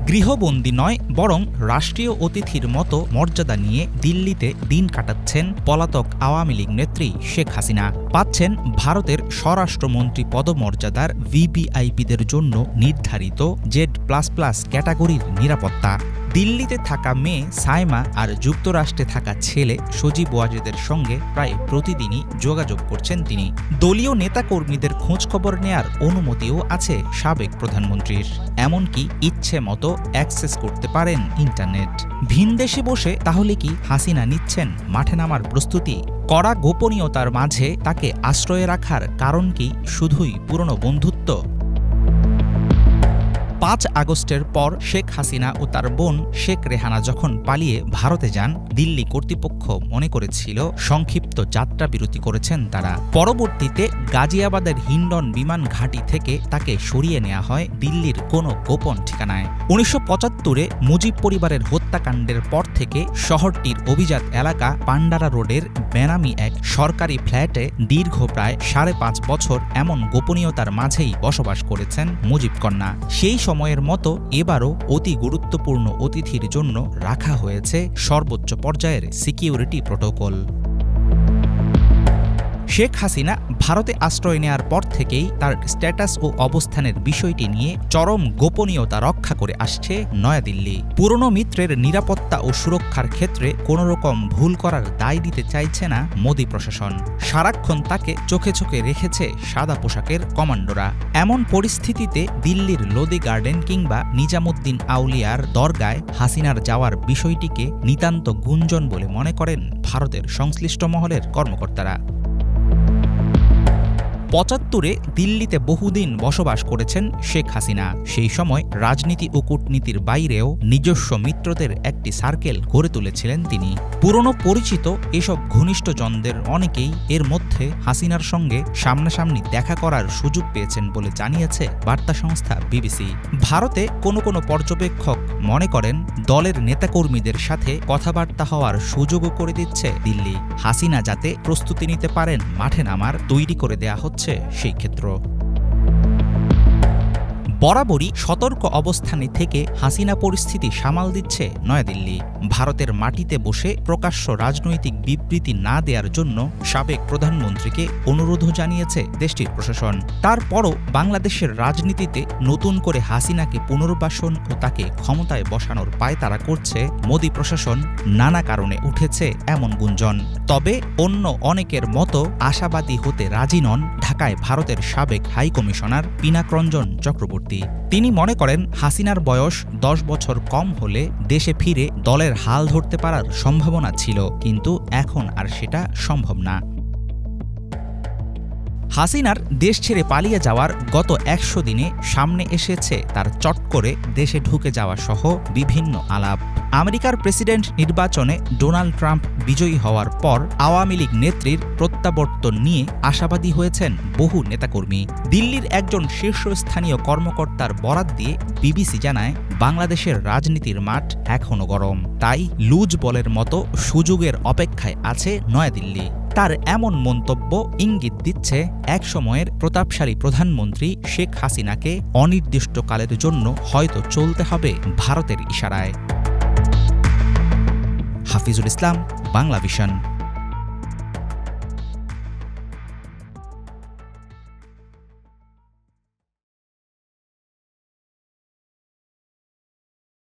গৃহবন্দী নয় বরং রাষ্ট্রীয় অতিথির মতো মর্যাদা নিয়ে দিল্লিতে দিন কাটাচ্ছেন পলাতক আওয়ামী লীগ নেত্রী শেখ হাসিনা। পাচ্ছেন ভারতের স্বরাষ্ট্রমন্ত্রী পদমর্যাদার ভিভিআইপিদের জন্য নির্ধারিত Z++ ক্যাটাগরির নিরাপত্তা। দিল্লিতে থাকা মেয়ে সাইমা আর যুক্তরাষ্ট্রে থাকা ছেলে সজীব ওয়াজেদের সঙ্গে প্রায় প্রতিদিনই যোগাযোগ করছেন তিনি। দলীয় নেতাকর্মীদের খোঁজখবর নেয়ার অনুমতিও আছে সাবেক প্রধানমন্ত্রীর। এমনকি ইচ্ছে মতো অ্যাক্সেস করতে পারেন ইন্টারনেট। ভিনদেশে বসে তাহলে কি হাসিনা নিচ্ছেন মাঠে নামার প্রস্তুতি? কড়া গোপনীয়তার মাঝে তাকে আশ্রয়ে রাখার কারণ কি শুধুই পুরনো বন্ধুত্ব? ৫ আগস্টের পর শেখ হাসিনা ও তার বোন শেখ রেহানা যখন পালিয়ে ভারতে যান, দিল্লি কর্তৃপক্ষ মনে করেছিল সংক্ষিপ্ত যাত্রা বিরতি করেছেন তারা। পরবর্তীতে গাজিয়াবাদের হিন্ডন বিমান ঘাঁটি থেকে তাকে সরিয়ে নেওয়া হয় দিল্লির কোনো গোপন ঠিকানায়। ১৯৭৫-এ মুজিব পরিবারের হত্যাকাণ্ডের পর থেকে শহরটির অভিজাত এলাকা পান্ডারা রোডের বেনামি এক সরকারি ফ্ল্যাটে দীর্ঘ প্রায় ৫.৫ বছর এমন গোপনীয়তার মাঝেই বসবাস করেছেন মুজিব কন্যা। সেই সময়ের মতো এবারও অতি গুরুত্বপূর্ণ অতিথির জন্য রাখা হয়েছে সর্বোচ্চ পর্যায়ের সিকিউরিটি প্রোটোকল। শেখ হাসিনা ভারতে আশ্রয় নেয়ার পর থেকেই তার স্ট্যাটাস ও অবস্থানের বিষয়টি নিয়ে চরম গোপনীয়তা রক্ষা করে আসছে নয়াদিল্লি। পুরনো মিত্রের নিরাপত্তা ও সুরক্ষার ক্ষেত্রে কোনোরকম ভুল করার দায় দিতে চাইছে না মোদি প্রশাসন। সারাক্ষণ তাকে চোখে চোখে রেখেছে সাদা পোশাকের কমান্ডোরা। এমন পরিস্থিতিতে দিল্লির লোদি গার্ডেন কিংবা নিজামুদ্দিন আউলিয়ার দরগায় হাসিনার যাওয়ার বিষয়টিকে নিতান্ত গুঞ্জন বলে মনে করেন ভারতের সংশ্লিষ্ট মহলের কর্মকর্তারা। ৭৫-এ দিল্লিতে বহুদিন বসবাস করেছেন শেখ হাসিনা। সেই সময় রাজনীতি ও কূটনীতির বাইরেও নিজস্ব মিত্রদের একটি সার্কেল গড়ে তুলেছিলেন তিনি। পুরনো পরিচিত এসব ঘনিষ্ঠজনদের অনেকেই এর মধ্যে হাসিনার সঙ্গে সামনাসামনি দেখা করার সুযোগ পেয়েছেন বলে জানিয়েছে বার্তা সংস্থা বিবিসি। ভারতে কোনো কোনো পর্যবেক্ষক মনে করেন দলের নেতাকর্মীদের সাথে কথাবার্তা হওয়ার সুযোগও করে দিচ্ছে দিল্লি। হাসিনা যাতে প্রস্তুতি নিতে পারেন মাঠে নামার তৈরি করে দেয়া হচ্ছে সেই ক্ষেত্র। বরাবরই সতর্ক অবস্থানে থেকে হাসিনা পরিস্থিতি সামাল দিচ্ছে নয়াদিল্লি। ভারতের মাটিতে বসে প্রকাশ্য রাজনৈতিক বিবৃতি না দেওয়ার জন্য সাবেক প্রধানমন্ত্রীকে অনুরোধও জানিয়েছে দেশটির প্রশাসন। তারপরও বাংলাদেশের রাজনীতিতে নতুন করে হাসিনাকে পুনর্বাসন ও তাকে ক্ষমতায় বসানোর পায়তারা করছে মোদি প্রশাসন। নানা কারণে উঠেছে এমন গুঞ্জন। তবে অন্য অনেকের মতো আশাবাদী হতে রাজি নন ঢাকায় ভারতের সাবেক হাই কমিশনার পিনাকরঞ্জন চক্রবর্তী। তিনি মনে করেন হাসিনার বয়স ১০ বছর কম হলে দেশে ফিরে দলের হাল ধরতে পারার সম্ভাবনা ছিল, কিন্তু এখন আর সেটা সম্ভব না। হাসিনার দেশ ছেড়ে পালিয়ে যাওয়ার গত ১০০ দিনে সামনে এসেছে তার চট করে দেশে ঢুকে যাওয়া সহ বিভিন্ন আলাপ। আমেরিকার প্রেসিডেন্ট নির্বাচনে ডোনাল্ড ট্রাম্প বিজয়ী হওয়ার পর আওয়ামী লীগ নেত্রীর প্রত্যাবর্তন নিয়ে আশাবাদী হয়েছেন বহু নেতাকর্মী। দিল্লির একজন শীর্ষস্থানীয় কর্মকর্তার বরাত দিয়ে বিবিসি জানায়, বাংলাদেশের রাজনীতির মাঠ এখনও গরম, তাই লুজ বলের মতো সুযোগের অপেক্ষায় আছে নয়াদিল্লি। তার এমন মন্তব্য ইঙ্গিত দিচ্ছে একসময়ের প্রতাপশালী প্রধানমন্ত্রী শেখ হাসিনাকে অনির্দিষ্টকালের জন্য হয়তো চলতে হবে ভারতের ইশারায়। হাফিজুল ইসলাম, বাংলা ভিশন।